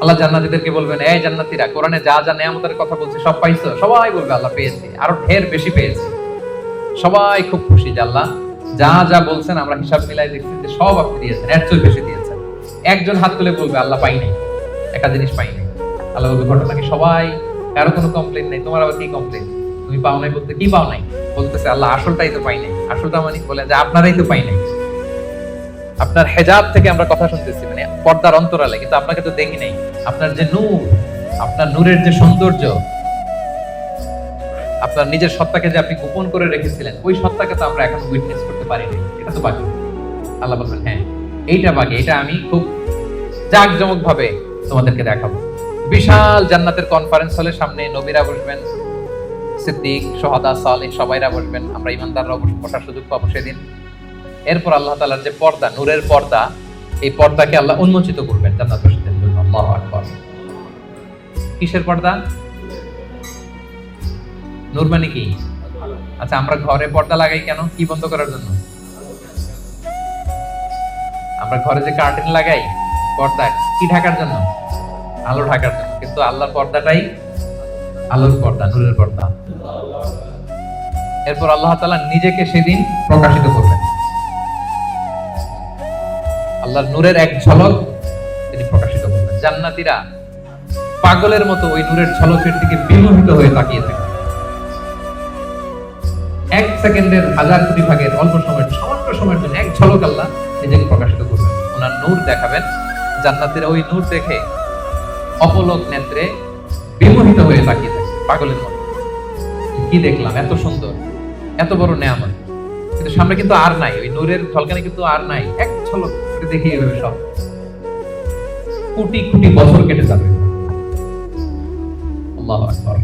আল্লাহ জান্নাতীদেরকে বলবেন, এই জান্নাতীরা, কোরআনে যা যা নেয়ামতের কথা বলছে সব পাইছো? সবাই বলবে আল্লাহ পেয়েছি, আরো ঢের বেশি পেয়েছি। সবাই খুব খুশি যে আল্লাহ যা যা বলছেন আমরা হিসাব মিলাই দেখছি যে সব আপনি দিয়েছেন, এর চেয়ে বেশি দিয়েছেন। একজন হাত তুলে বলবে আল্লাহ পাই নাই, একটা জিনিস পাই নাই। আল্লাহ বলবে ঘটনা কি? সবাই, কারো কোনো কমপ্লেন নেই, তোমার আবার কি কমপ্লেন? তুমি পাও নাই বলতে কি পাও নাই? বলতেছে আল্লাহ আসলটাই তো পাই নাই। আসলটা মানে বলে যে আপনারাই তো পাই নাই। আপনার হেজাব থেকে আমরা কথা শুনতেছি, মানে পর্দার অন্তরালে, কিন্তু আপনাকে তো দেখি নাই। আপনার যে নূর, আপনার নূরের যে সৌন্দর্য, আপনার নিজের সত্তাকে যে আপনি গোপন করে রেখেছিলেন, ওই সত্তাকে তো আমরা এখন উইটনেস করতে পারিনি। এটা তো বাকি। আল্লাহ বলবেন হ্যাঁ এইটা বাকি, এটা আমি খুব জাঁকজমক ভাবে তোমাদেরকে দেখাবো। বিশাল জান্নাতের কনফারেন্স হলে সামনে নবীরা বসবেন, সিদ্দিক, শুহাদা, সালেহ সবাইরা বসবেন, আমরা ইমানদাররা বসার সুযোগ পাবো সেদিন। এরপর আল্লাহ তাআলার যে পর্দা, নূরের পর্দা, এই পর্দাকে আল্লাহ উন্মোচিত করবেন জান্নাতবাসীদের জন্য। আল্লাহু আকবার। কিসের পর্দা? নূর মানে কি? আচ্ছা, আমরা ঘরে পর্দা লাগাই কেন? কি বন্ধ করার জন্য? আমরা ঘরে যে কার্টেন লাগাই, পর্দা কি ঢাকার জন্য? আলো ঢাকার জন্য। কিন্তু আল্লাহর পর্দাটাই আলোর পর্দা, নূরের পর্দা। এরপর আল্লাহ তাআলা নিজেকে সেদিন প্রকাশিত করবেন। আল্লাহর নূরের এক ঝলক তিনি প্রকাশিত করবেন। জান্নাতীরা পাগলের মতো ওই নূরের ঝলকের দিকে বিমোহিত হয়ে তাকিয়ে থাকে। এক সেকেন্ডের হাজার কোটি ভাগের অল্প সময়ের, সামান্য সময়ের জন্য এক ঝলক আল্লাহ নিজেকে প্রকাশিত করবেন, ওনার নূর দেখাবেন। জান্নাতীরা ওই নূর দেখে অপলক নেত্রে বিমোহিত হয়ে তাকিয়ে থাকে পাগলের মতো। কি দেখলাম, এত সুন্দর, এত বড় নেয়ামত, কিন্তু সামনে কিন্তু আর নাই, ওই নূরের ঝলকানি কিন্তু আর নাই। এক ঝলক দেখে এভাবে সব কোটি কোটি বছর কেটে যাবে। আল্লাহু আকবার।